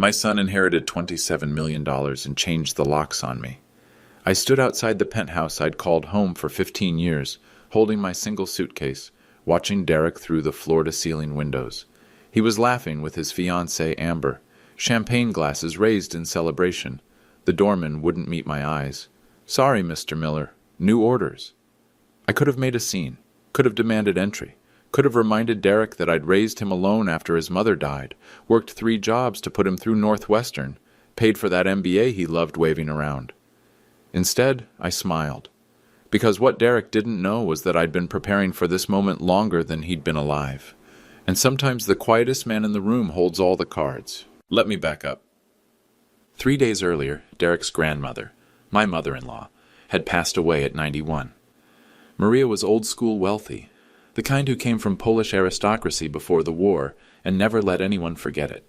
My son inherited $27 million and changed the locks on me. I stood outside the penthouse I'd called home for 15 years, holding my single suitcase, watching Derek through the floor-to-ceiling windows. He was laughing with his fiancée, Amber, champagne glasses raised in celebration. The doorman wouldn't meet my eyes. "Sorry, Mr. Miller. New orders." I could have made a scene, could have demanded entry, could have reminded Derek that I'd raised him alone after his mother died, worked 3 jobs to put him through Northwestern, paid for that MBA he loved waving around. Instead, I smiled, because what Derek didn't know was that I'd been preparing for this moment longer than he'd been alive. And sometimes the quietest man in the room holds all the cards. Let me back up. 3 days earlier, Derek's grandmother, my mother-in-law, had passed away at 91. Maria was old-school wealthy, the kind who came from Polish aristocracy before the war and never let anyone forget it.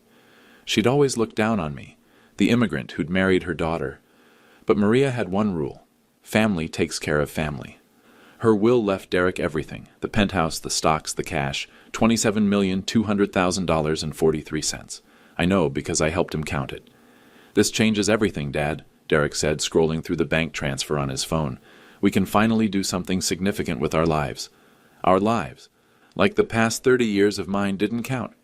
She'd always looked down on me, the immigrant who'd married her daughter. But Maria had one rule: family takes care of family. Her will left Derek everything: the penthouse, the stocks, the cash, $27,200,000.43. I know because I helped him count it. "This changes everything, Dad," Derek said, scrolling through the bank transfer on his phone. "We can finally do something significant with our lives." Our lives. Like the past 30 years of mine didn't count.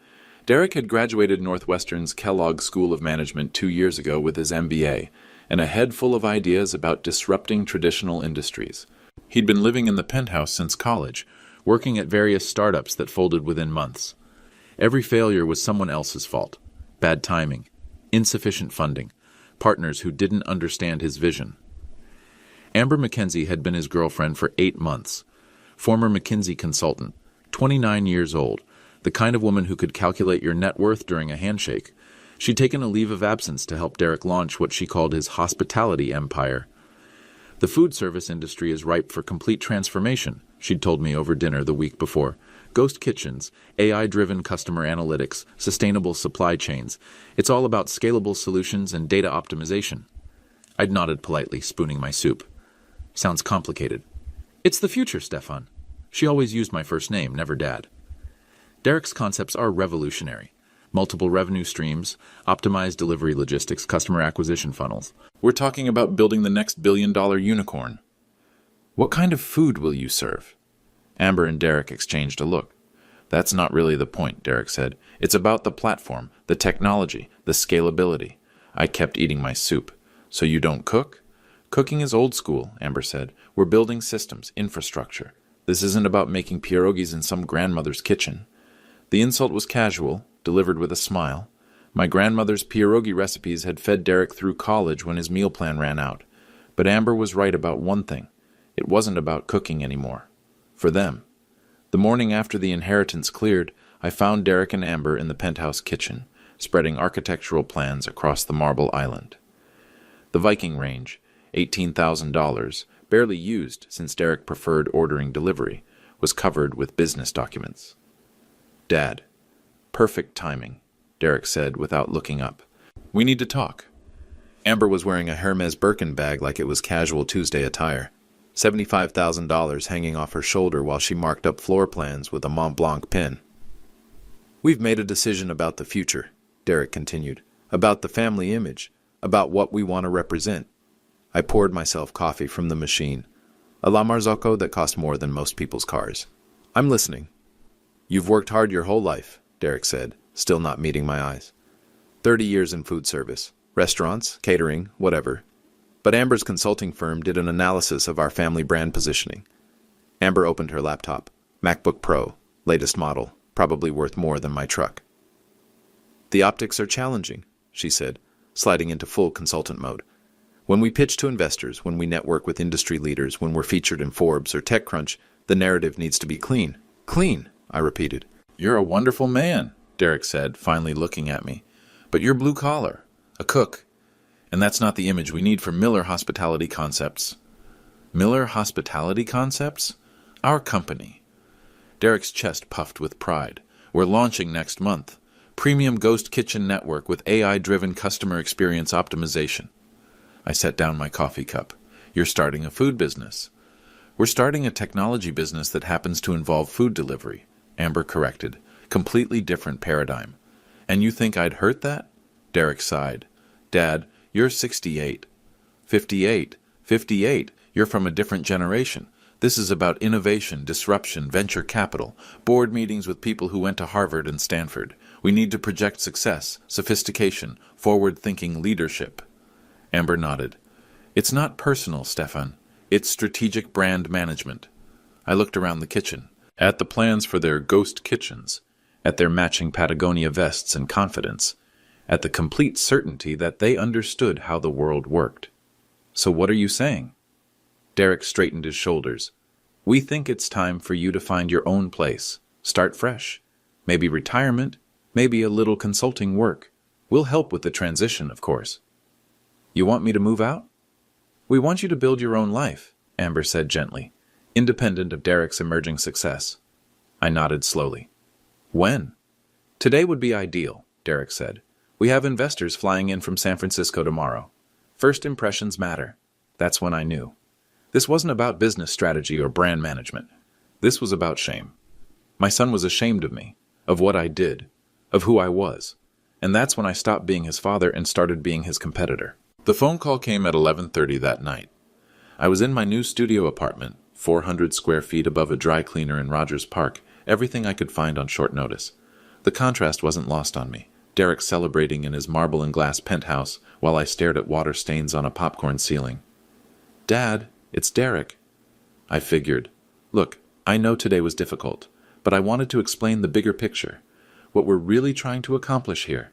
Derek had graduated Northwestern's Kellogg School of Management 2 years ago with his MBA, and a head full of ideas about disrupting traditional industries. He'd been living in the penthouse since college, working at various startups that folded within months. Every failure was someone else's fault: bad timing, insufficient funding, partners who didn't understand his vision. Amber McKenzie had been his girlfriend for 8 months. Former McKinsey consultant, 29 years old, the kind of woman who could calculate your net worth during a handshake. She'd taken a leave of absence to help Derek launch what she called his hospitality empire. "The food service industry is ripe for complete transformation," she'd told me over dinner the week before. "Ghost kitchens, AI-driven customer analytics, sustainable supply chains. It's all about scalable solutions and data optimization." I'd nodded politely, spooning my soup. "Sounds complicated." "It's the future, Stefan." She always used my first name, never Dad. Derek's concepts are revolutionary. Multiple revenue streams, optimized delivery logistics, customer acquisition funnels. We're talking about building the next billion-dollar unicorn. "What kind of food will you serve?" Amber and Derek exchanged a look. "That's not really the point," Derek said. "It's about the platform, the technology, the scalability." I kept eating my soup. "So you don't cook?" "Cooking is old school," Amber said. "We're building systems, infrastructure. This isn't about making pierogies in some grandmother's kitchen." The insult was casual, delivered with a smile. My grandmother's pierogi recipes had fed Derek through college when his meal plan ran out. But Amber was right about one thing: it wasn't about cooking anymore. For them. The morning after the inheritance cleared, I found Derek and Amber in the penthouse kitchen, spreading architectural plans across the marble island. The Viking range, $18,000, barely used since Derek preferred ordering delivery, was covered with business documents. "Dad." "Perfect timing," Derek said without looking up. "We need to talk." Amber was wearing a Hermes Birkin bag like it was casual Tuesday attire, $75,000 hanging off her shoulder while she marked up floor plans with a Mont Blanc pen. "We've made a decision about the future," Derek continued, "about the family image, about what we want to represent." I poured myself coffee from the machine, a La Marzocco that cost more than most people's cars. "I'm listening." "You've worked hard your whole life," Derek said, still not meeting my eyes. 30 years in food service, restaurants, catering, whatever. But Amber's consulting firm did an analysis of our family brand positioning. Amber opened her laptop. MacBook Pro, latest model, probably worth more than my truck. "The optics are challenging," she said, sliding into full consultant mode. "When we pitch to investors, when we network with industry leaders, when we're featured in Forbes or TechCrunch, the narrative needs to be clean." "Clean," I repeated. "You're a wonderful man," Derek said, finally looking at me. "But you're blue collar, a cook. And that's not the image we need for Miller Hospitality Concepts." "Miller Hospitality Concepts? Our company." Derek's chest puffed with pride. "We're launching next month. Premium Ghost Kitchen Network with AI-driven customer experience optimization." I set down my coffee cup. "You're starting a food business." "We're starting a technology business that happens to involve food delivery," Amber corrected. "Completely different paradigm." "And you think I'd hurt that?" Derek sighed. Dad, you're 68. 58. 58. You're from a different generation. This is about innovation, disruption, venture capital, board meetings with people who went to Harvard and Stanford. We need to project success, sophistication, forward-thinking leadership. Amber nodded. It's not personal, Stefan. It's strategic brand management. I looked around the kitchen, at the plans for their ghost kitchens, at their matching Patagonia vests and confidence, at the complete certainty that they understood how the world worked. So what are you saying? Derek straightened his shoulders. We think it's time for you to find your own place. Start fresh. Maybe retirement, maybe a little consulting work. We'll help with the transition, of course. You want me to move out? We want you to build your own life, Amber said gently, independent of Derek's emerging success. I nodded slowly. When? Today would be ideal, Derek said. We have investors flying in from San Francisco tomorrow. First impressions matter. That's when I knew. This wasn't about business strategy or brand management. This was about shame. My son was ashamed of me, of what I did, of who I was. And that's when I stopped being his father and started being his competitor. The phone call came at 11:30 that night. I was in my new studio apartment, 400 square feet above a dry cleaner in Rogers Park, everything I could find on short notice. The contrast wasn't lost on me. Derek celebrating in his marble and glass penthouse while I stared at water stains on a popcorn ceiling. Dad, it's Derek. I figured. Look, I know today was difficult, but I wanted to explain the bigger picture, what we're really trying to accomplish here.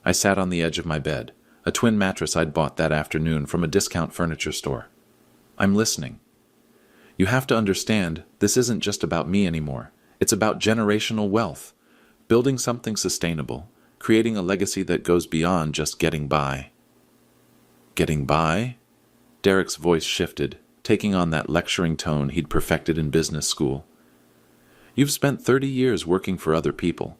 I sat on the edge of my bed, a twin mattress I'd bought that afternoon from a discount furniture store. I'm listening. You have to understand, this isn't just about me anymore. It's about generational wealth, building something sustainable, creating a legacy that goes beyond just getting by. Getting by? Derek's voice shifted, taking on that lecturing tone he'd perfected in business school. You've spent 30 years working for other people,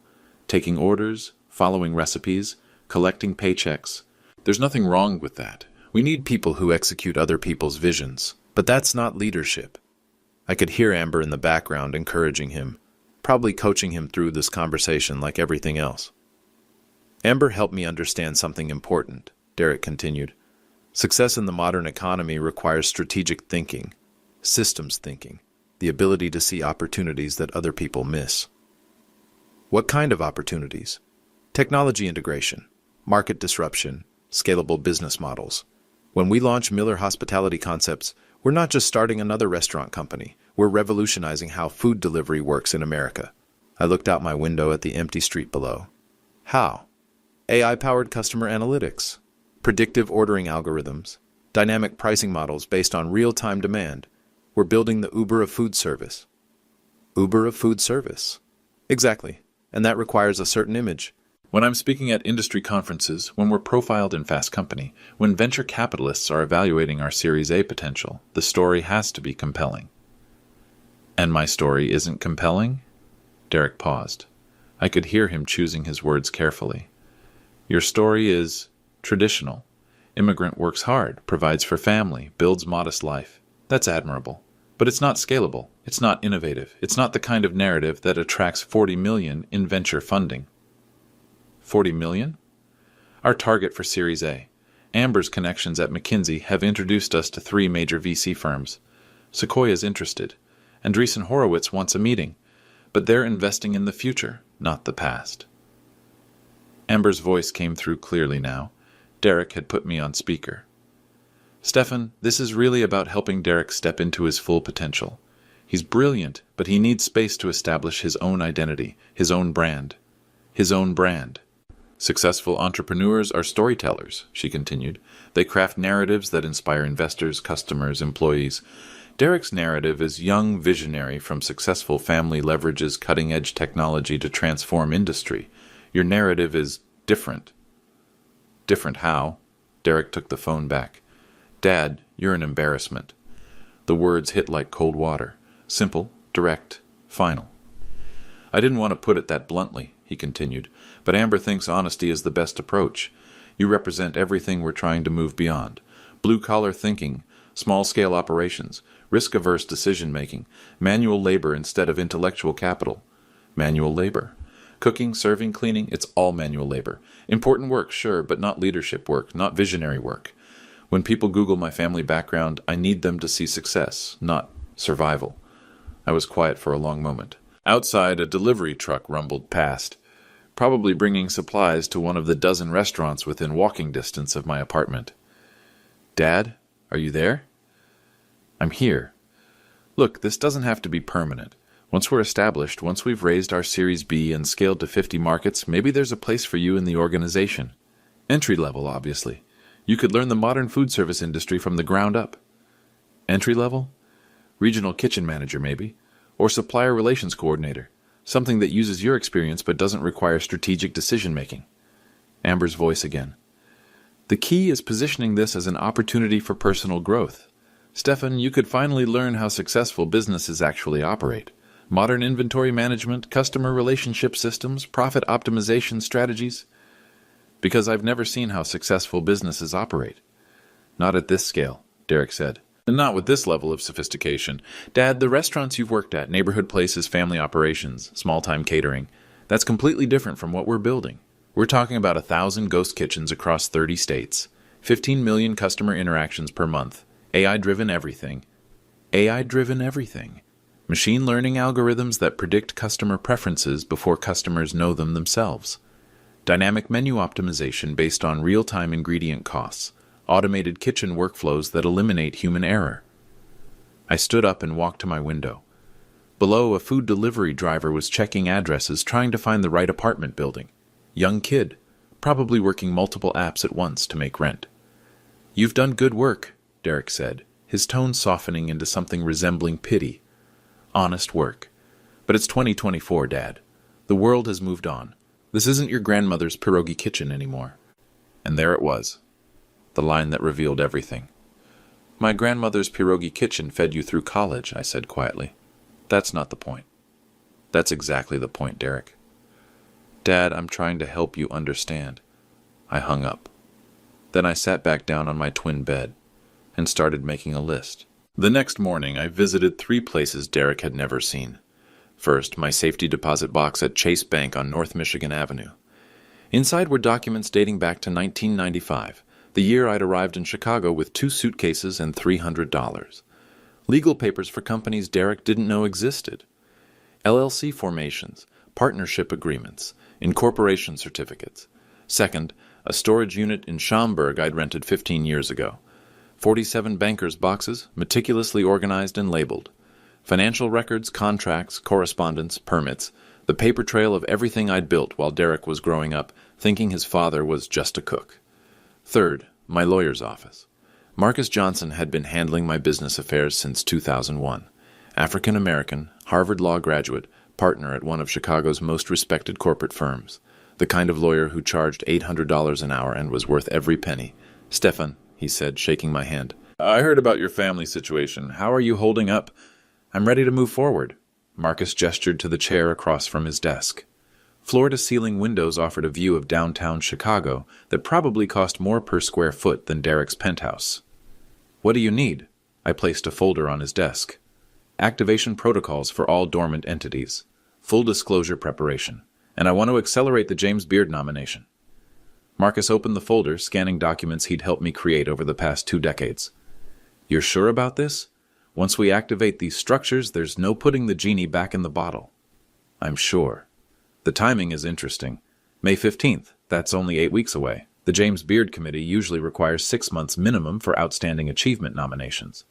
taking orders, following recipes, collecting paychecks. There's nothing wrong with that. We need people who execute other people's visions. But that's not leadership. I could hear Amber in the background encouraging him, probably coaching him through this conversation like everything else. Amber helped me understand something important, Derek continued. Success in the modern economy requires strategic thinking, systems thinking, the ability to see opportunities that other people miss. What kind of opportunities? Technology integration, market disruption, scalable business models. When we launch Miller Hospitality Concepts, we're not just starting another restaurant company. We're revolutionizing how food delivery works in America. I looked out my window at the empty street below. How? AI-powered customer analytics, predictive ordering algorithms, dynamic pricing models based on real-time demand. We're building the Uber of food service. Uber of food service. Exactly. And that requires a certain image. When I'm speaking at industry conferences, when we're profiled in Fast Company, when venture capitalists are evaluating our Series A potential, the story has to be compelling. And my story isn't compelling? Derek paused. I could hear him choosing his words carefully. Your story is traditional. Immigrant works hard, provides for family, builds modest life. That's admirable. But it's not scalable. It's not innovative. It's not the kind of narrative that attracts 40 million in venture funding. 40 million? Our target for Series A. Amber's connections at McKinsey have introduced us to 3 major VC firms. Sequoia's interested. Andreessen Horowitz wants a meeting. But they're investing in the future, not the past. Amber's voice came through clearly now. Derek had put me on speaker. Stefan, this is really about helping Derek step into his full potential. He's brilliant, but he needs space to establish his own identity, his own brand. His own brand. Successful entrepreneurs are storytellers, she continued. They craft narratives that inspire investors, customers, employees. Derek's narrative is young visionary from successful family leverages cutting-edge technology to transform industry. Your narrative is different. Different how? Derek took the phone back. Dad, you're an embarrassment. The words hit like cold water. Simple, direct, final. I didn't want to put it that bluntly, he continued, but Amber thinks honesty is the best approach. You represent everything we're trying to move beyond. Blue-collar thinking, small-scale operations, risk-averse decision-making, manual labor instead of intellectual capital. Manual labor. Cooking, serving, cleaning, it's all manual labor. Important work, sure, but not leadership work, not visionary work. When people Google my family background, I need them to see success, not survival. I was quiet for a long moment. Outside, a delivery truck rumbled past, probably bringing supplies to one of the dozen restaurants within walking distance of my apartment. Dad, are you there? I'm here. Look, this doesn't have to be permanent. Once we're established, once we've raised our Series B and scaled to 50 markets, maybe there's a place for you in the organization. Entry level, obviously. You could learn the modern food service industry from the ground up. Entry level? Regional kitchen manager, maybe. Or supplier relations coordinator. Something that uses your experience but doesn't require strategic decision-making. Amber's voice again. The key is positioning this as an opportunity for personal growth. Stefan, you could finally learn how successful businesses actually operate. Modern inventory management, customer relationship systems, profit optimization strategies. Because I've never seen how successful businesses operate. Not at this scale, Derek said. And not with this level of sophistication. Dad, the restaurants you've worked at, neighborhood places, family operations, small-time catering, that's completely different from what we're building. We're talking about 1,000 ghost kitchens across 30 states, 15 million customer interactions per month, AI-driven everything. AI-driven everything. Machine learning algorithms that predict customer preferences before customers know them themselves. Dynamic menu optimization based on real-time ingredient costs. Automated kitchen workflows that eliminate human error. I stood up and walked to my window. Below, a food delivery driver was checking addresses, trying to find the right apartment building. Young kid, probably working multiple apps at once to make rent. You've done good work, Derek said, his tone softening into something resembling pity. Honest work. But it's 2024, Dad. The world has moved on. This isn't your grandmother's pierogi kitchen anymore. And there it was. The line that revealed everything. My grandmother's pierogi kitchen fed you through college, I said quietly. That's not the point. That's exactly the point, Derek. Dad, I'm trying to help you understand. I hung up. Then I sat back down on my twin bed and started making a list. The next morning, I visited 3 places Derek had never seen. First, my safety deposit box at Chase Bank on North Michigan Avenue. Inside were documents dating back to 1995, the year I'd arrived in Chicago with 2 suitcases and $300. Legal papers for companies Derek didn't know existed. LLC formations, partnership agreements, incorporation certificates. Second, a storage unit in Schaumburg I'd rented 15 years ago. 47 bankers' boxes, meticulously organized and labeled. Financial records, contracts, correspondence, permits, the paper trail of everything I'd built while Derek was growing up, thinking his father was just a cook. Third, my lawyer's office. Marcus Johnson had been handling my business affairs since 2001. African-American, Harvard Law graduate, partner at one of Chicago's most respected corporate firms. The kind of lawyer who charged $800 an hour and was worth every penny. Stefan, he said, shaking my hand. I heard about your family situation. How are you holding up? I'm ready to move forward. Marcus gestured to the chair across from his desk. Floor-to-ceiling windows offered a view of downtown Chicago that probably cost more per square foot than Derek's penthouse. What do you need? I placed a folder on his desk. Activation protocols for all dormant entities. Full disclosure preparation. And I want to accelerate the James Beard nomination. Marcus opened the folder, scanning documents he'd helped me create over the past 2 decades. You're sure about this? Once we activate these structures, there's no putting the genie back in the bottle. I'm sure. The timing is interesting. May 15th, that's only 8 weeks away. The James Beard Committee usually requires 6 months minimum for outstanding achievement nominations.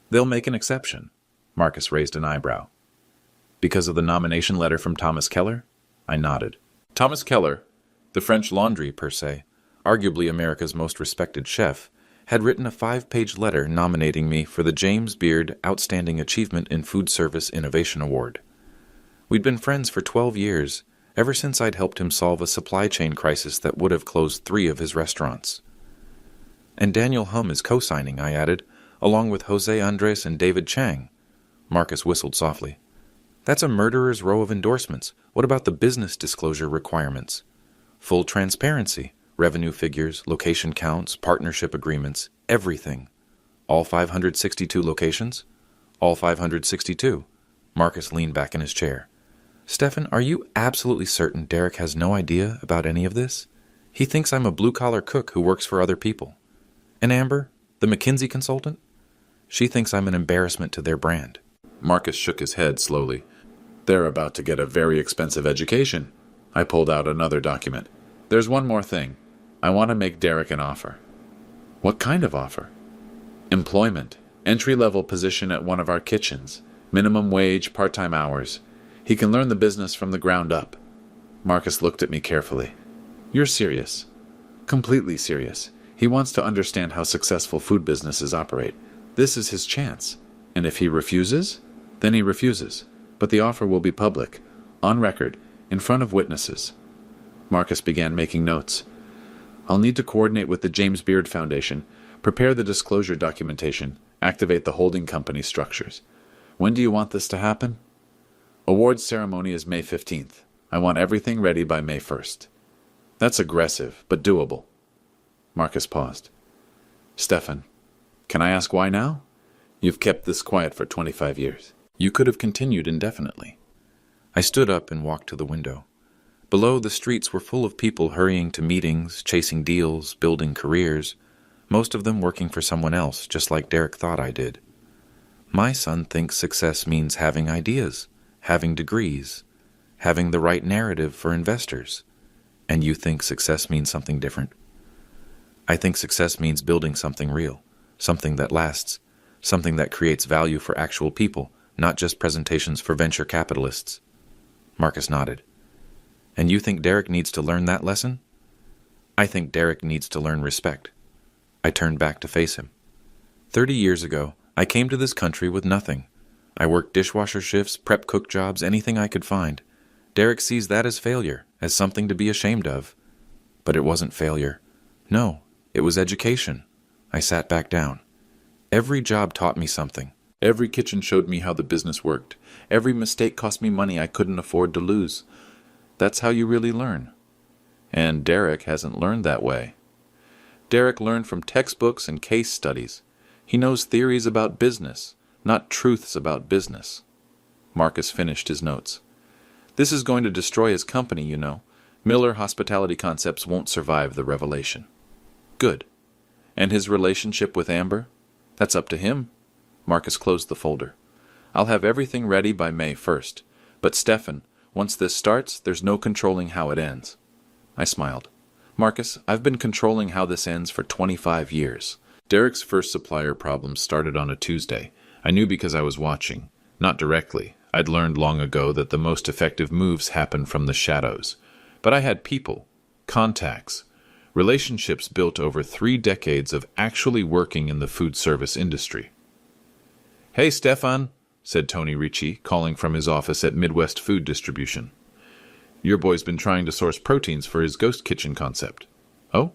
They'll make an exception. Marcus raised an eyebrow. Because of the nomination letter from Thomas Keller? I nodded. Thomas Keller, the French laundry per se, arguably America's most respected chef, had written a 5-page letter nominating me for the James Beard Outstanding Achievement in Food Service Innovation Award. We'd been friends for 12 years, ever since I'd helped him solve a supply chain crisis that would have closed 3 of his restaurants. And Daniel Hum is co-signing, I added, along with Jose Andres and David Chang. Marcus whistled softly. That's a murderer's row of endorsements. What about the business disclosure requirements? Full transparency, revenue figures, location counts, partnership agreements, everything. All 562 locations? All 562. Marcus leaned back in his chair. Stefan, are you absolutely certain Derek has no idea about any of this? He thinks I'm a blue-collar cook who works for other people. And Amber, the McKinsey consultant? She thinks I'm an embarrassment to their brand. Marcus shook his head slowly. They're about to get a very expensive education. I pulled out another document. There's one more thing. I want to make Derek an offer. What kind of offer? Employment. Entry-level position at one of our kitchens. Minimum wage, part-time hours. He can learn the business from the ground up. Marcus looked at me carefully. You're serious. Completely serious. He wants to understand how successful food businesses operate. This is his chance. And if he refuses, then he refuses. But the offer will be public, on record, in front of witnesses. Marcus began making notes. I'll need to coordinate with the James Beard Foundation, prepare the disclosure documentation, activate the holding company structures. When do you want this to happen? Awards ceremony is May 15th. I want everything ready by May 1st. That's aggressive, but doable. Marcus paused. Stefan, can I ask why now? You've kept this quiet for 25 years. You could have continued indefinitely. I stood up and walked to the window. Below, the streets were full of people hurrying to meetings, chasing deals, building careers, most of them working for someone else, just like Derek thought I did. My son thinks success means having ideas, having degrees, having the right narrative for investors. And you think success means something different? I think success means building something real, something that lasts, something that creates value for actual people, not just presentations for venture capitalists. Marcus nodded. And you think Derek needs to learn that lesson? I think Derek needs to learn respect. I turned back to face him. 30 years ago, I came to this country with nothing. I worked dishwasher shifts, prep cook jobs, anything I could find. Derek sees that as failure, as something to be ashamed of. But it wasn't failure. No, it was education. I sat back down. Every job taught me something. Every kitchen showed me how the business worked. Every mistake cost me money I couldn't afford to lose. That's how you really learn. And Derek hasn't learned that way. Derek learned from textbooks and case studies. He knows theories about business, not truths about business. Marcus finished his notes. This is going to destroy his company, you know. Miller Hospitality Concepts won't survive the revelation. Good. And his relationship with Amber? That's up to him. Marcus closed the folder. I'll have everything ready by May 1st. But Stefan, once this starts, there's no controlling how it ends. I smiled. Marcus, I've been controlling how this ends for 25 years. Derek's first supplier problem started on a Tuesday. I knew because I was watching. Not directly. I'd learned long ago that the most effective moves happen from the shadows. But I had people, contacts, relationships built over 3 decades of actually working in the food service industry. Hey, Stefan, said Tony Ricci, calling from his office at Midwest Food Distribution. Your boy's been trying to source proteins for his ghost kitchen concept. Oh?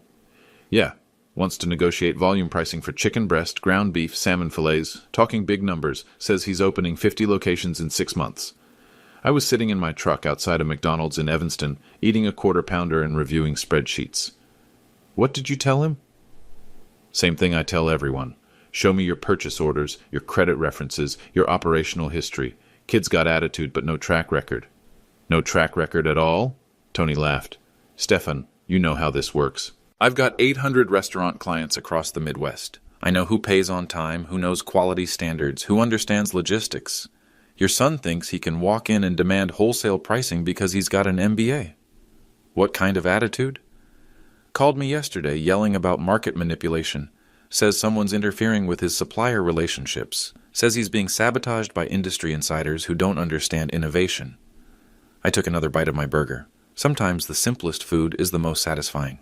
Yeah. Wants to negotiate volume pricing for chicken breast, ground beef, salmon fillets, talking big numbers, says he's opening 50 locations in 6 months. I was sitting in my truck outside a McDonald's in Evanston, eating a quarter-pounder and reviewing spreadsheets. What did you tell him? Same thing I tell everyone. Show me your purchase orders, your credit references, your operational history. Kid's got attitude but no track record. No track record at all? Tony laughed. Stefan, you know how this works. I've got 800 restaurant clients across the Midwest. I know who pays on time, who knows quality standards, who understands logistics. Your son thinks he can walk in and demand wholesale pricing because he's got an MBA. What kind of attitude? Called me yesterday yelling about market manipulation. Says someone's interfering with his supplier relationships. Says he's being sabotaged by industry insiders who don't understand innovation. I took another bite of my burger. Sometimes the simplest food is the most satisfying.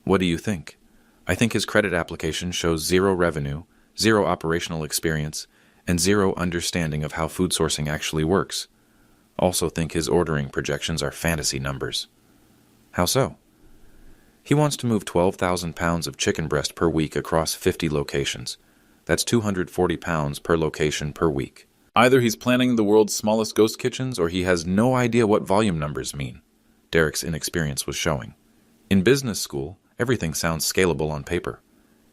What do you think? I think his credit application shows 0 revenue, 0 operational experience, and 0 understanding of how food sourcing actually works. Also think his ordering projections are fantasy numbers. How so? He wants to move 12,000 pounds of chicken breast per week across 50 locations. That's 240 pounds per location per week. Either he's planning the world's smallest ghost kitchens or he has no idea what volume numbers mean. Derek's inexperience was showing. In business school, everything sounds scalable on paper.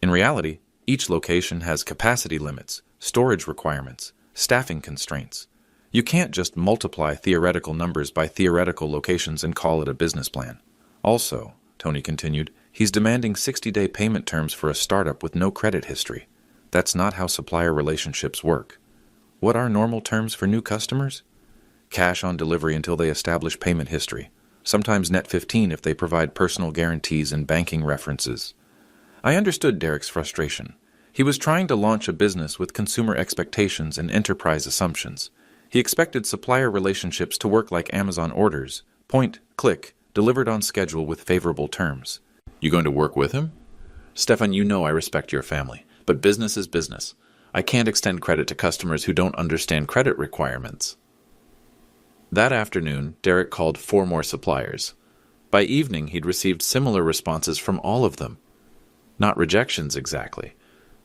In reality, each location has capacity limits, storage requirements, staffing constraints. You can't just multiply theoretical numbers by theoretical locations and call it a business plan. Also, Tony continued, he's demanding 60-day payment terms for a startup with no credit history. That's not how supplier relationships work. What are normal terms for new customers? Cash on delivery until they establish payment history. Sometimes net 15 if they provide personal guarantees and banking references. I understood Derek's frustration. He was trying to launch a business with consumer expectations and enterprise assumptions. He expected supplier relationships to work like Amazon orders, point, click, delivered on schedule with favorable terms. You going to work with him? Stefan, you know I respect your family, but business is business. I can't extend credit to customers who don't understand credit requirements. That afternoon, Derek called 4 more suppliers. By evening, he'd received similar responses from all of them. Not rejections exactly,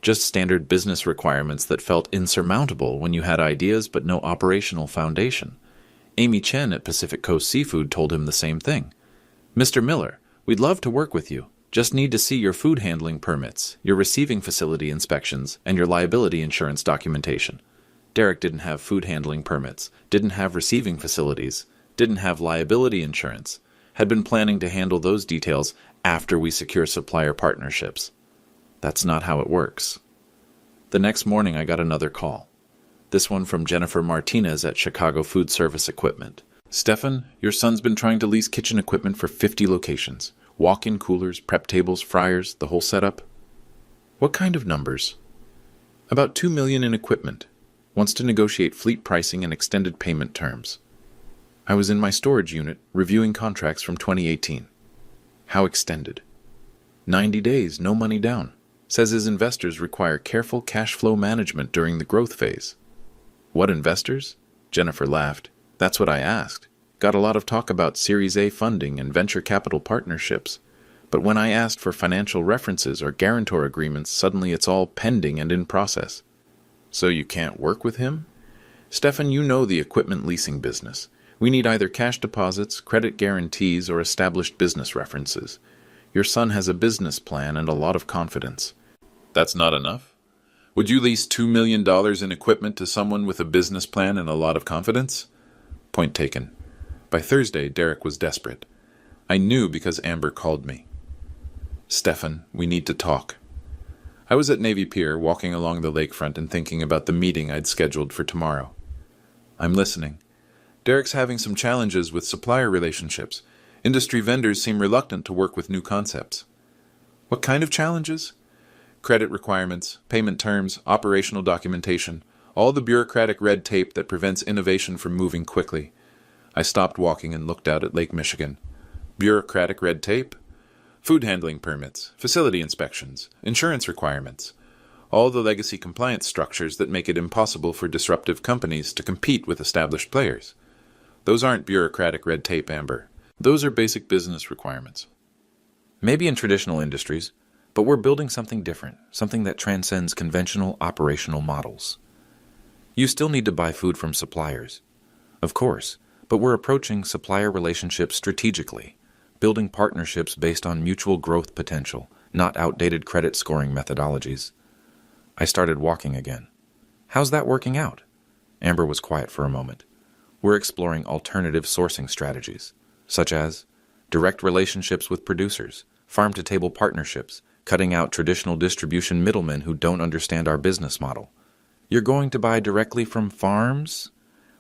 just standard business requirements that felt insurmountable when you had ideas but no operational foundation. Amy Chen at Pacific Coast Seafood told him the same thing. Mr. Miller, we'd love to work with you. Just need to see your food handling permits, your receiving facility inspections, and your liability insurance documentation. Derek didn't have food handling permits, didn't have receiving facilities, didn't have liability insurance, had been planning to handle those details after we secure supplier partnerships. That's not how it works. The next morning I got another call. This one from Jennifer Martinez at Chicago Food Service Equipment. Stefan, your son's been trying to lease kitchen equipment for 50 locations. Walk-in coolers, prep tables, fryers, the whole setup. What kind of numbers? About $2 million in equipment. Wants to negotiate fleet pricing and extended payment terms. I was in my storage unit reviewing contracts from 2018. How extended? 90 days, no money down. Says his investors require careful cash flow management during the growth phase. What investors? Jennifer laughed. That's what I asked. Got a lot of talk about Series A funding and venture capital partnerships. But when I asked for financial references or guarantor agreements, suddenly it's all pending and in process. So you can't work with him? Stefan, you know the equipment leasing business. We need either cash deposits, credit guarantees, or established business references. Your son has a business plan and a lot of confidence. That's not enough? Would you lease $2 million in equipment to someone with a business plan and a lot of confidence? Point taken. By Thursday, Derek was desperate. I knew because Amber called me. Stefan, we need to talk. I was at Navy Pier, walking along the lakefront and thinking about the meeting I'd scheduled for tomorrow. I'm listening. Derek's having some challenges with supplier relationships. Industry vendors seem reluctant to work with new concepts. What kind of challenges? Credit requirements, payment terms, operational documentation, all the bureaucratic red tape that prevents innovation from moving quickly. I stopped walking and looked out at Lake Michigan. Bureaucratic red tape? Food handling permits, facility inspections, insurance requirements. All the legacy compliance structures that make it impossible for disruptive companies to compete with established players. Those aren't bureaucratic red tape, Amber. Those are basic business requirements. Maybe in traditional industries, but we're building something different, something that transcends conventional operational models. You still need to buy food from suppliers. Of course, but we're approaching supplier relationships strategically, building partnerships based on mutual growth potential, not outdated credit scoring methodologies. I started walking again. How's that working out? Amber was quiet for a moment. We're exploring alternative sourcing strategies, such as direct relationships with producers, farm-to-table partnerships, cutting out traditional distribution middlemen who don't understand our business model. You're going to buy directly from farms?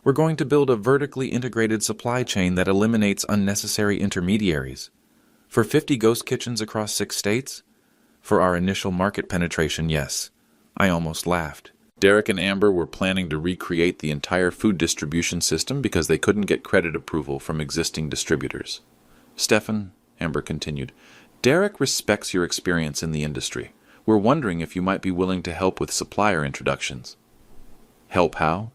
We're going to build a vertically integrated supply chain that eliminates unnecessary intermediaries. For 50 ghost kitchens across 6 states? For our initial market penetration, yes. I almost laughed. Derek and Amber were planning to recreate the entire food distribution system because they couldn't get credit approval from existing distributors. Stefan, Amber continued, Derek respects your experience in the industry. We're wondering if you might be willing to help with supplier introductions. Help how?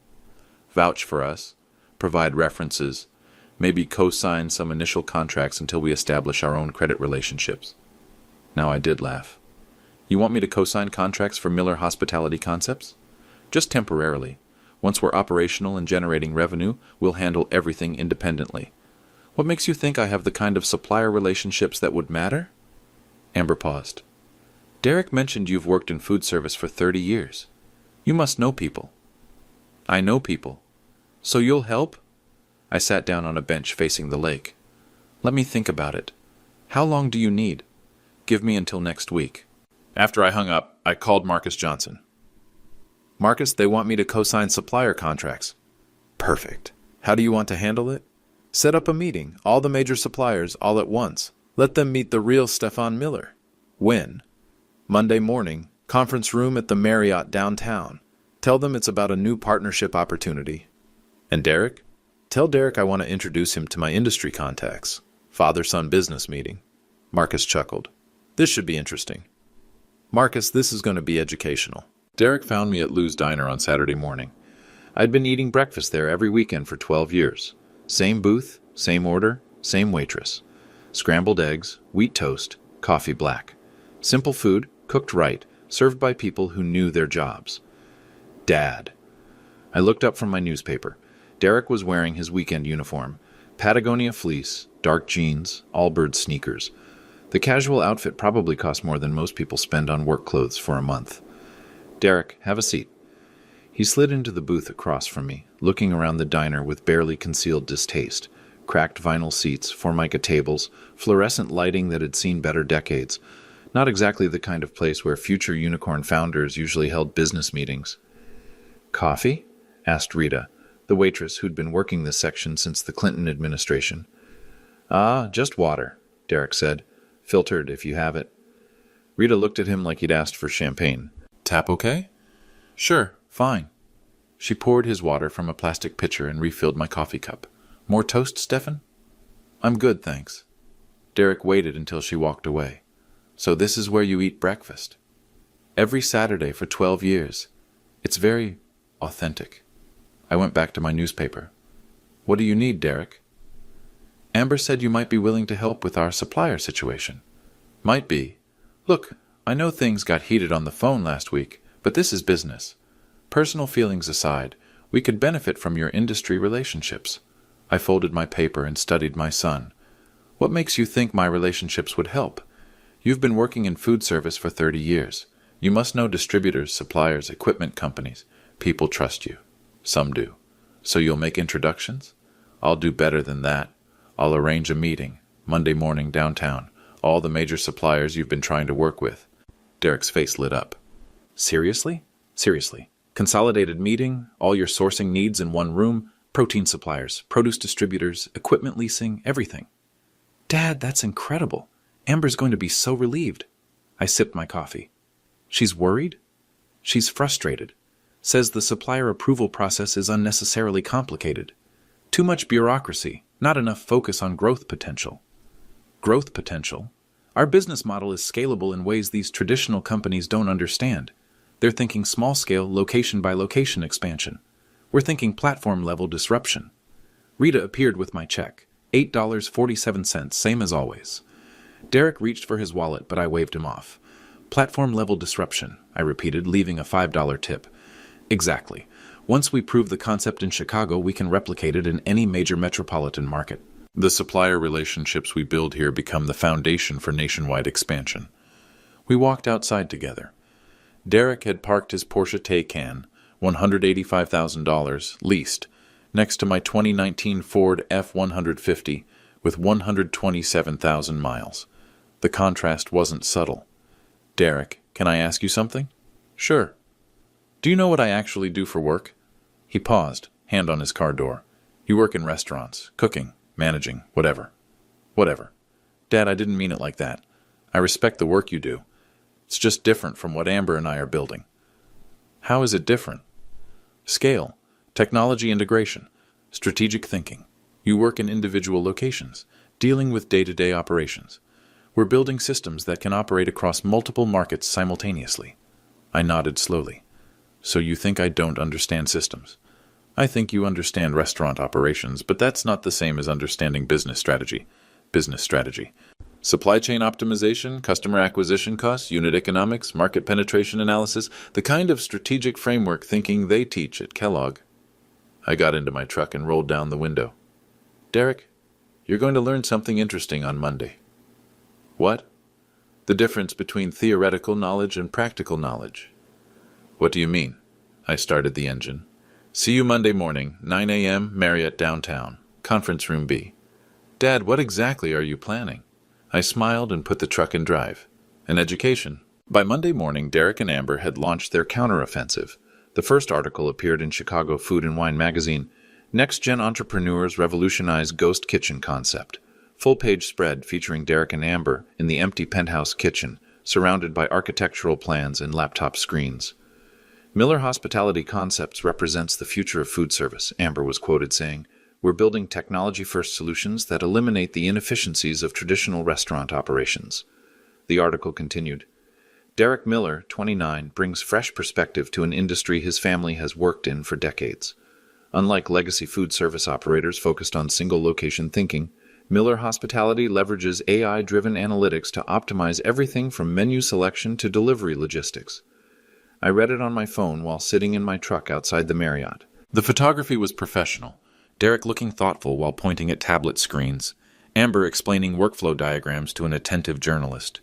Vouch for us, provide references, maybe co-sign some initial contracts until we establish our own credit relationships. Now I did laugh. You want me to co-sign contracts for Miller Hospitality Concepts? Just temporarily. Once we're operational and generating revenue, we'll handle everything independently. What makes you think I have the kind of supplier relationships that would matter? Amber paused. Derek mentioned you've worked in food service for 30 years. You must know people. I know people. So you'll help? I sat down on a bench facing the lake. Let me think about it. How long do you need? Give me until next week. After I hung up, I called Marcus Johnson. Marcus, they want me to co-sign supplier contracts. Perfect. How do you want to handle it? Set up a meeting, all the major suppliers, all at once. Let them meet the real Stefan Miller. When? Monday morning, conference room at the Marriott downtown. Tell them it's about a new partnership opportunity. And Derek? Tell Derek I want to introduce him to my industry contacts. Father-son business meeting. Marcus chuckled. This should be interesting. Marcus, this is going to be educational. Derek found me at Lou's Diner on Saturday morning. I'd been eating breakfast there every weekend for 12 years. Same booth, same order, same waitress. Scrambled eggs, wheat toast, coffee black. Simple food, cooked right, served by people who knew their jobs. Dad. I looked up from my newspaper. Derek was wearing his weekend uniform. Patagonia fleece, dark jeans, Allbirds sneakers. The casual outfit probably cost more than most people spend on work clothes for a month. Derek, have a seat. He slid into the booth across from me, looking around the diner with barely concealed distaste. Cracked vinyl seats, Formica tables, fluorescent lighting that had seen better decades. Not exactly the kind of place where future unicorn founders usually held business meetings. Coffee? Asked Rita, the waitress who'd been working this section since the Clinton administration. Ah, just water, Derek said. Filtered, if you have it. Rita looked at him like he'd asked for champagne. Tap okay? Sure, fine. She poured his water from a plastic pitcher and refilled my coffee cup. More toast, Stefan? I'm good, thanks. Derek waited until she walked away. So this is where you eat breakfast? Every Saturday for 12 years. It's very authentic. I went back to my newspaper. What do you need, Derek? Amber said you might be willing to help with our supplier situation. Might be. Look, I know things got heated on the phone last week, but this is business. Personal feelings aside, we could benefit from your industry relationships. I folded my paper and studied my son. What makes you think my relationships would help? You've been working in food service for 30 years. You must know distributors, suppliers, equipment companies. People trust you. Some do. So you'll make introductions? I'll do better than that. I'll arrange a meeting, Monday morning downtown, all the major suppliers you've been trying to work with. Derek's face lit up. Seriously? Seriously. Consolidated meeting, all your sourcing needs in one room, protein suppliers, produce distributors, equipment leasing, everything. Dad, that's incredible. Amber's going to be so relieved. I sipped my coffee. She's worried? She's frustrated. Says the supplier approval process is unnecessarily complicated. Too much bureaucracy, not enough focus on growth potential. Growth potential? Our business model is scalable in ways these traditional companies don't understand. They're thinking small-scale, location-by-location expansion. We're thinking platform-level disruption. Rita appeared with my check, $8.47, same as always. Derek reached for his wallet, but I waved him off. Platform-level disruption, I repeated, leaving a $5 tip. Exactly. Once we prove the concept in Chicago, we can replicate it in any major metropolitan market. The supplier relationships we build here become the foundation for nationwide expansion. We walked outside together. Derek had parked his Porsche Taycan, $185,000, leased, next to my 2019 Ford F-150 with 127,000 miles. The contrast wasn't subtle. Derek, can I ask you something? Sure. Do you know what I actually do for work? He paused, hand on his car door. You work in restaurants, cooking, managing, whatever. Whatever. Dad, I didn't mean it like that. I respect the work you do. It's just different from what Amber and I are building. How is it different? Scale, technology integration, strategic thinking. You work in individual locations, dealing with day-to-day operations. We're building systems that can operate across multiple markets simultaneously. I nodded slowly. So you think I don't understand systems? I think you understand restaurant operations, but that's not the same as understanding business strategy. Business strategy. Supply chain optimization, customer acquisition costs, unit economics, market penetration analysis, the kind of strategic framework thinking they teach at Kellogg. I got into my truck and rolled down the window. Derek, you're going to learn something interesting on Monday. What? The difference between theoretical knowledge and practical knowledge. What do you mean? I started the engine. See you Monday morning, 9 a.m., Marriott downtown, conference room B. Dad, what exactly are you planning? I smiled and put the truck in drive. An education. By Monday morning, Derek and Amber had launched their counteroffensive. The first article appeared in Chicago Food and Wine magazine. Next-gen entrepreneurs revolutionize ghost kitchen concept. Full-page spread featuring Derek and Amber in the empty penthouse kitchen, surrounded by architectural plans and laptop screens. Miller Hospitality Concepts represents the future of food service, Amber was quoted saying. We're building technology-first solutions that eliminate the inefficiencies of traditional restaurant operations. The article continued. Derek Miller, 29, brings fresh perspective to an industry his family has worked in for decades. Unlike legacy food service operators focused on single-location thinking, Miller Hospitality leverages AI-driven analytics to optimize everything from menu selection to delivery logistics. I read it on my phone while sitting in my truck outside the Marriott. The photography was professional, Derek looking thoughtful while pointing at tablet screens, Amber explaining workflow diagrams to an attentive journalist.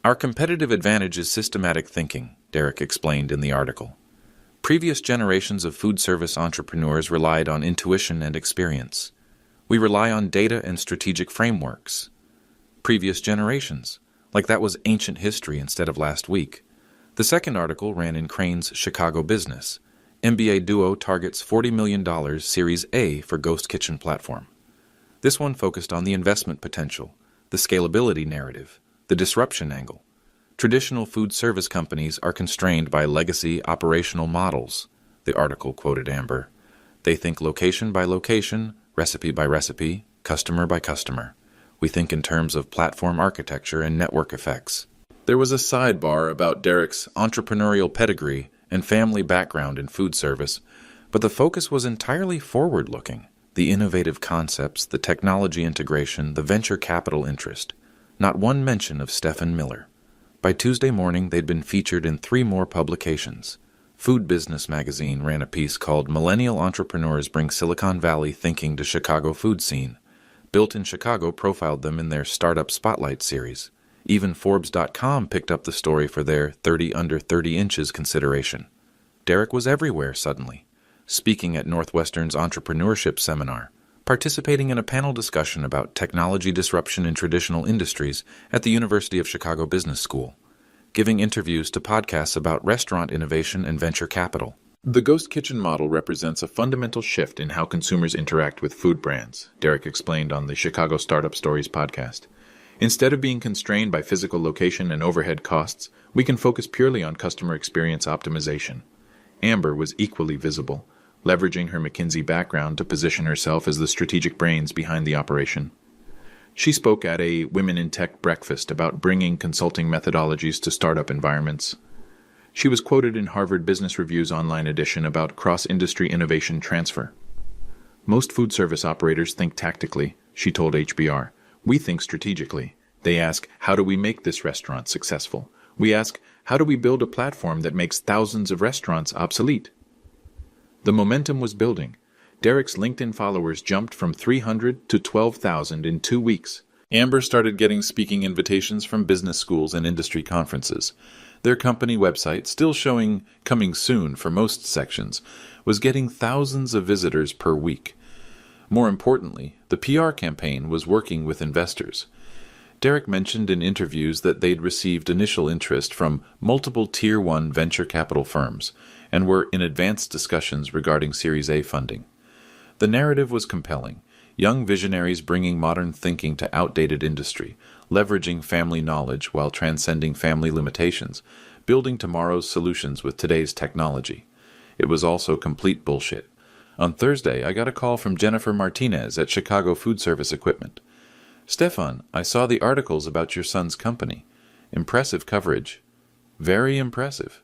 Our competitive advantage is systematic thinking, Derek explained in the article. Previous generations of food service entrepreneurs relied on intuition and experience. We rely on data and strategic frameworks. Previous generations, like that was ancient history instead of last week. The second article ran in Crane's Chicago Business. MBA Duo targets $40 million Series A for Ghost Kitchen platform. This one focused on the investment potential, the scalability narrative, the disruption angle. Traditional food service companies are constrained by legacy operational models, the article quoted Amber. They think location by location, recipe by recipe, customer by customer. We think in terms of platform architecture and network effects. There was a sidebar about Derek's entrepreneurial pedigree and family background in food service, but the focus was entirely forward-looking. The innovative concepts, the technology integration, the venture capital interest. Not one mention of Stephen Miller. By Tuesday morning, they'd been featured in 3 more publications. Food Business magazine ran a piece called Millennial Entrepreneurs Bring Silicon Valley Thinking to Chicago Food Scene. Built in Chicago profiled them in their Startup Spotlight series. Even Forbes.com picked up the story for their 30 under 30 inches consideration. Derek was everywhere suddenly, speaking at Northwestern's entrepreneurship seminar, participating in a panel discussion about technology disruption in traditional industries at the University of Chicago Business School, giving interviews to podcasts about restaurant innovation and venture capital. The ghost kitchen model represents a fundamental shift in how consumers interact with food brands, Derek explained on the Chicago Startup Stories podcast. Instead of being constrained by physical location and overhead costs, we can focus purely on customer experience optimization. Amber was equally visible, leveraging her McKinsey background to position herself as the strategic brains behind the operation. She spoke at a Women in Tech breakfast about bringing consulting methodologies to startup environments. She was quoted in Harvard Business Review's online edition about cross-industry innovation transfer. Most food service operators think tactically, she told HBR. We think strategically. They ask, how do we make this restaurant successful? We ask, how do we build a platform that makes thousands of restaurants obsolete? The momentum was building. Derek's LinkedIn followers jumped from 300 to 12,000 in 2 weeks. Amber started getting speaking invitations from business schools and industry conferences. Their company website, still showing coming soon for most sections, was getting thousands of visitors per week. More importantly, the PR campaign was working with investors. Derek mentioned in interviews that they'd received initial interest from multiple Tier 1 venture capital firms and were in advanced discussions regarding Series A funding. The narrative was compelling. Young visionaries bringing modern thinking to outdated industry, leveraging family knowledge while transcending family limitations, building tomorrow's solutions with today's technology. It was also complete bullshit. On Thursday, I got a call from Jennifer Martinez at Chicago Food Service Equipment. Stefan, I saw the articles about your son's company. Impressive coverage. Very impressive.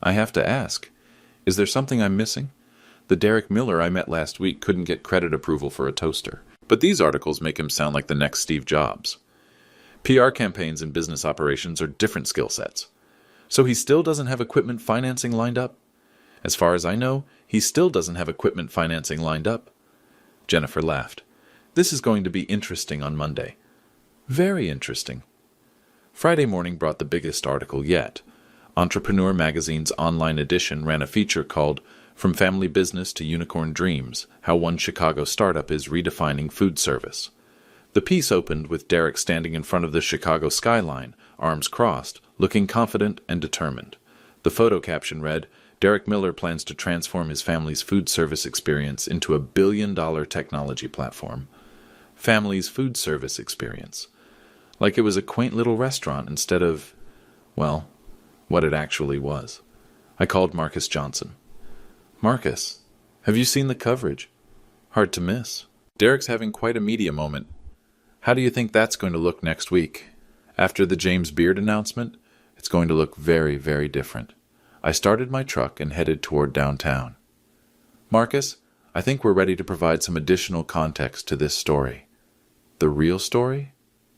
I have to ask, is there something I'm missing? The Derek Miller I met last week couldn't get credit approval for a toaster. But these articles make him sound like the next Steve Jobs. PR campaigns and business operations are different skill sets. So he still doesn't have equipment financing lined up? As far as I know, he still doesn't have equipment financing lined up. Jennifer laughed. This is going to be interesting on Monday. Very interesting. Friday morning brought the biggest article yet. Entrepreneur magazine's online edition ran a feature called From family business to unicorn dreams, how one Chicago startup is redefining food service. The piece opened with Derek standing in front of the Chicago skyline, arms crossed, looking confident and determined. The photo caption read, "Derek Miller plans to transform his family's food service experience into a billion-dollar technology platform." Family's food service experience. Like it was a quaint little restaurant instead of, well, what it actually was. I called Marcus Johnson. "Marcus, have you seen the coverage? Hard to miss. Derek's having quite a media moment. How do you think that's going to look next week? After the James Beard announcement, it's going to look very, very different." I started my truck and headed toward downtown. "Marcus, I think we're ready to provide some additional context to this story." The real story?